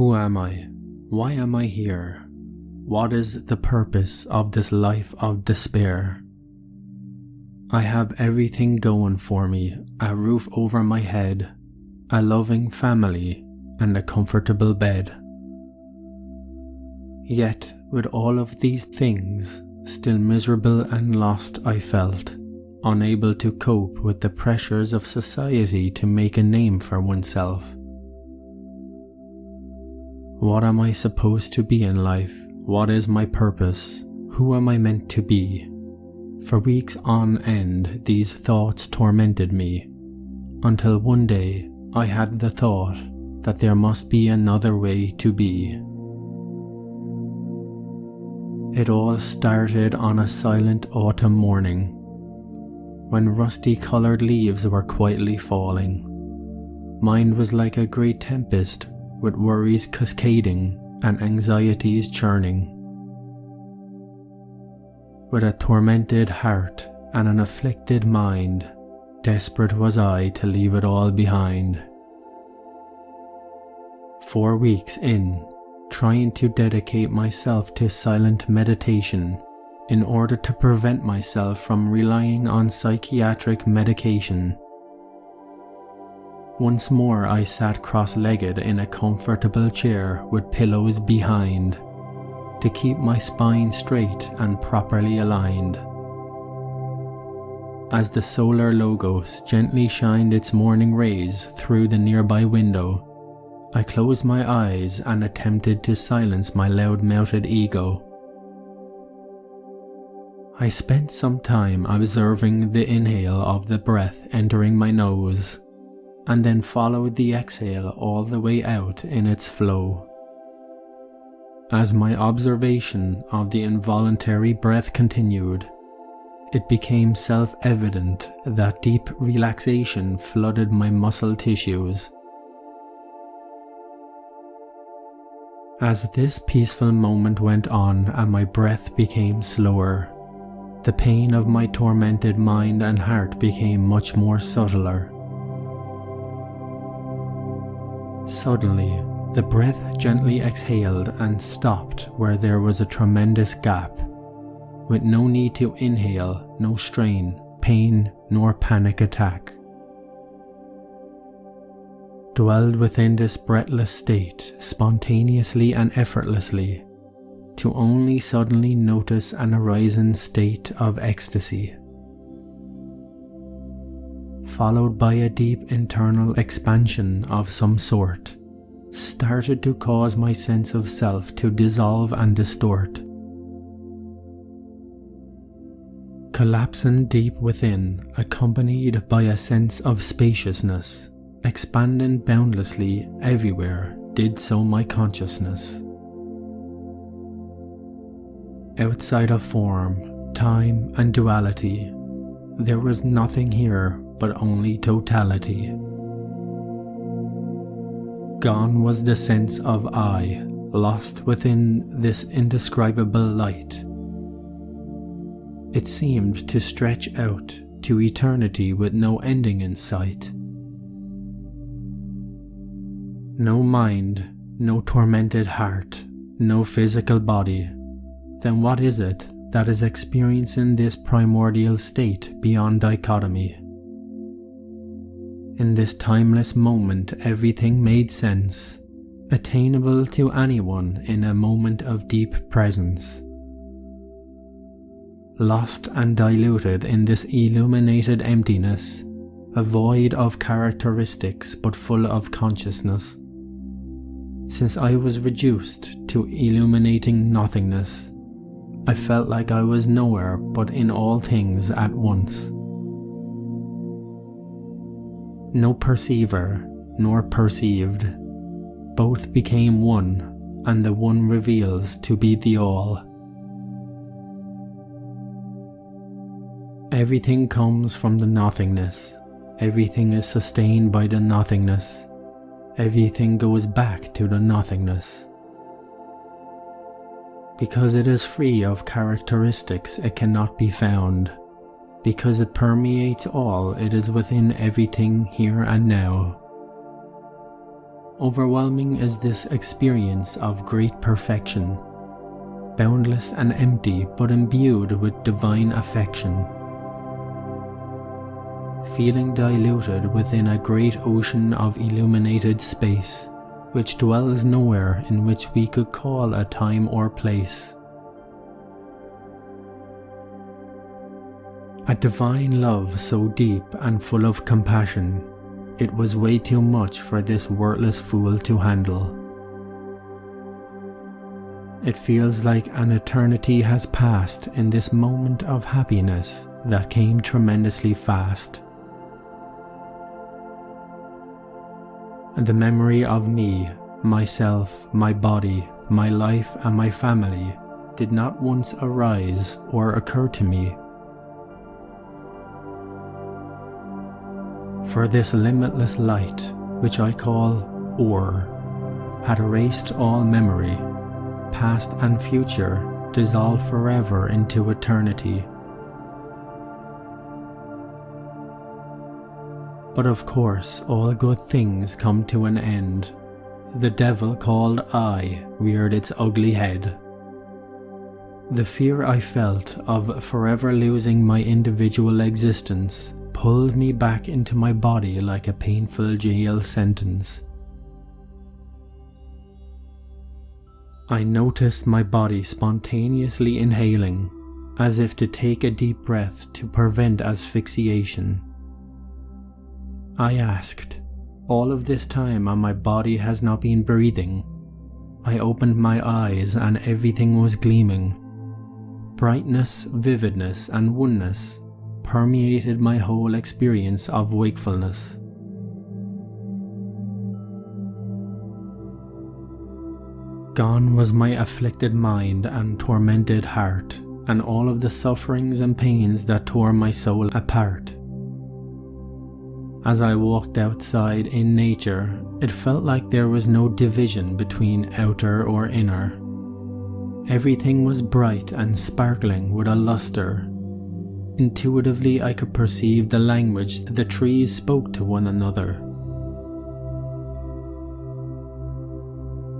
Who am I? Why am I here? What is the purpose of this life of despair? I have everything going for me, a roof over my head, a loving family, and a comfortable bed. Yet, with all of these things, still miserable and lost I felt, unable to cope with the pressures of society to make a name for oneself. What am I supposed to be in life? What is my purpose? Who am I meant to be? For weeks on end, these thoughts tormented me, until one day I had the thought that there must be another way to be. It all started on a silent autumn morning, when rusty-colored leaves were quietly falling. Mine was like a great tempest, with worries cascading and anxieties churning. With a tormented heart and an afflicted mind, desperate was I to leave it all behind. 4 weeks in, trying to dedicate myself to silent meditation in order to prevent myself from relying on psychiatric medication. Once more I sat cross-legged in a comfortable chair with pillows behind, to keep my spine straight and properly aligned. As the solar logos gently shined its morning rays through the nearby window, I closed my eyes and attempted to silence my loud-mouthed ego. I spent some time observing the inhale of the breath entering my nose, and then followed the exhale all the way out in its flow. As my observation of the involuntary breath continued, it became self-evident that deep relaxation flooded my muscle tissues. As this peaceful moment went on and my breath became slower, the pain of my tormented mind and heart became much more subtler. Suddenly, the breath gently exhaled and stopped where there was a tremendous gap, with no need to inhale, no strain, pain, nor panic attack. Dwelled within this breathless state, spontaneously and effortlessly, to only suddenly notice an arising state of ecstasy, followed by a deep internal expansion of some sort, started to cause my sense of self to dissolve and distort. Collapsing deep within, accompanied by a sense of spaciousness, expanding boundlessly everywhere, did so my consciousness. Outside of form, time, and duality, there was nothing here but only totality. Gone was the sense of I, lost within this indescribable light. It seemed to stretch out to eternity with no ending in sight. No mind, no tormented heart, no physical body. Then what is it that is experiencing this primordial state beyond dichotomy? In this timeless moment, everything made sense, attainable to anyone in a moment of deep presence. Lost and diluted in this illuminated emptiness, a void of characteristics but full of consciousness. Since I was reduced to illuminating nothingness, I felt like I was nowhere but in all things at once. No perceiver, nor perceived. Both became one, and the one reveals to be the all. Everything comes from the nothingness. Everything is sustained by the nothingness. Everything goes back to the nothingness. Because it is free of characteristics, it cannot be found. Because it permeates all, it is within everything here and now. overwhelming is this experience of great perfection, boundless and empty but imbued with divine affection. Feeling diluted within a great ocean of illuminated space, which dwells nowhere in which we could call a time or place. A divine love so deep and full of compassion, it was way too much for this worthless fool to handle. It feels like an eternity has passed in this moment of happiness that came tremendously fast. And the memory of me, myself, my body, my life and my family did not once arise or occur to me. For this limitless light, which I call Aur, had erased all memory, past and future dissolved forever into eternity. But of course, all good things come to an end. The devil called I reared its ugly head. The fear I felt of forever losing my individual existence pulled me back into my body like a painful jail sentence. I noticed my body spontaneously inhaling, as if to take a deep breath to prevent asphyxiation. I asked, all of this time and my body has not been breathing. I opened my eyes and everything was gleaming. Brightness, vividness and oneness permeated my whole experience of wakefulness. Gone was my afflicted mind and tormented heart, and all of the sufferings and pains that tore my soul apart. As I walked outside in nature, it felt like there was no division between outer or inner. Everything was bright and sparkling with a luster. Intuitively I could perceive the language the trees spoke to one another.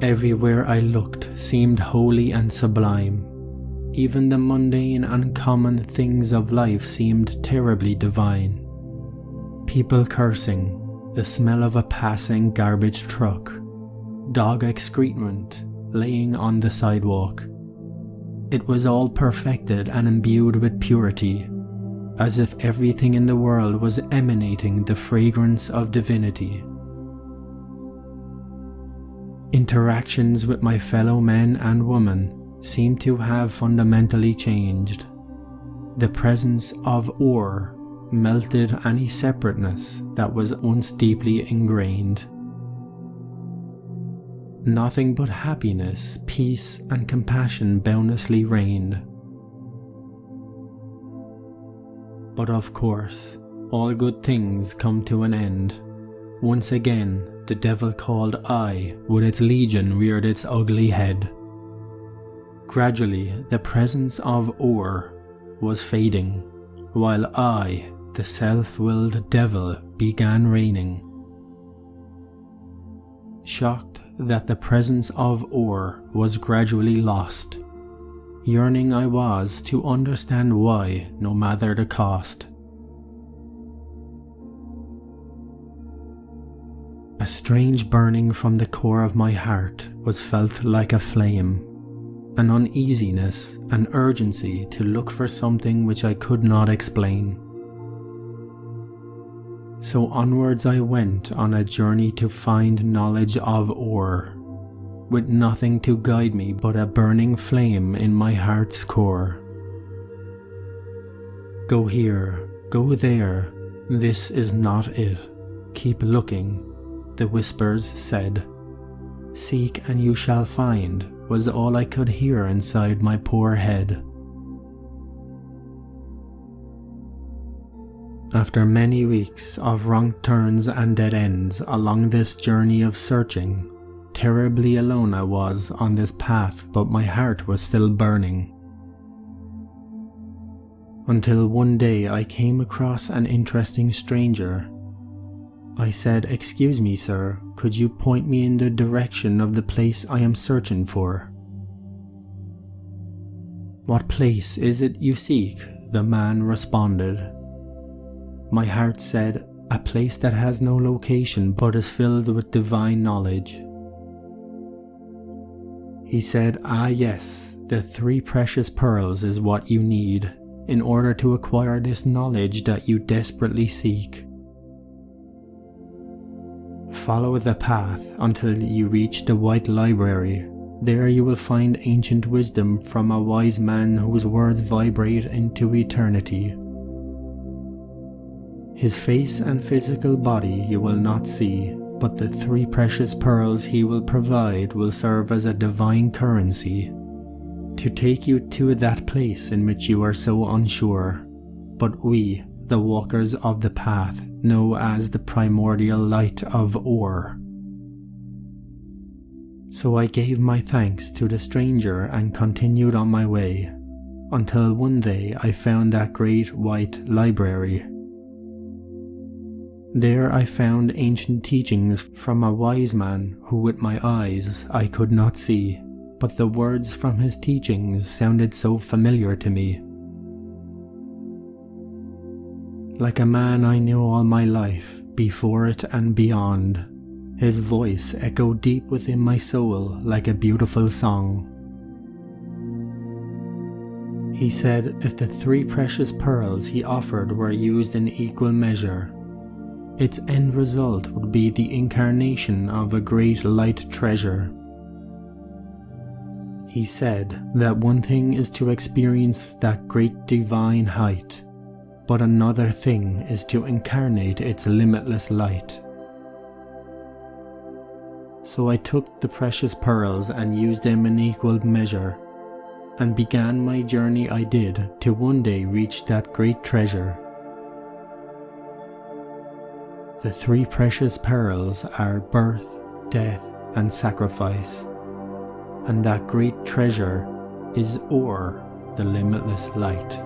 Everywhere I looked seemed holy and sublime. Even the mundane and common things of life seemed terribly divine. People cursing, the smell of a passing garbage truck, dog excrement laying on the sidewalk. It was all perfected and imbued with purity, as if everything in the world was emanating the fragrance of divinity. Interactions with my fellow men and women seemed to have fundamentally changed. The presence of Aur melted any separateness that was once deeply ingrained. Nothing but happiness, peace, and compassion boundlessly reigned. But of course, all good things come to an end. Once again, the devil called I with its legion reared its ugly head. Gradually, the presence of Aur was fading, while I, the self-willed devil, began reigning. Shocked that the presence of Aur was gradually lost, yearning I was to understand why, no matter the cost. A strange burning from the core of my heart was felt like a flame, an uneasiness, an urgency to look for something which I could not explain. So onwards I went on a journey to find knowledge of Aur, with nothing to guide me but a burning flame in my heart's core. Go here, go there, this is not it. Keep looking, the whispers said. Seek and you shall find, was all I could hear inside my poor head. After many weeks of wrong turns and dead ends along this journey of searching, terribly alone I was on this path, but my heart was still burning. Until one day I came across an interesting stranger. I said, "Excuse me, sir, could you point me in the direction of the place I am searching for?" "What place is it you seek?" the man responded. My heart said, "A place that has no location but is filled with divine knowledge." He said, "Ah yes, the 3 precious pearls is what you need in order to acquire this knowledge that you desperately seek. Follow the path until you reach the White Library. There you will find ancient wisdom from a wise man whose words vibrate into eternity. His face and physical body you will not see, but the 3 precious pearls he will provide will serve as a divine currency to take you to that place in which you are so unsure, but we, the walkers of the path, know as the primordial light of Aur." So I gave my thanks to the stranger and continued on my way, until one day I found that great white library. There I found ancient teachings from a wise man who with my eyes I could not see, but the words from his teachings sounded so familiar to me. Like a man I knew all my life, before it and beyond, his voice echoed deep within my soul like a beautiful song. He said if the 3 precious pearls he offered were used in equal measure, its end result would be the incarnation of a great light treasure. He said that one thing is to experience that great divine height, but another thing is to incarnate its limitless light. So I took the precious pearls and used them in equal measure, and began my journey I did to one day reach that great treasure. The 3 precious pearls are birth, death, and sacrifice, and that great treasure is Aur, the limitless light.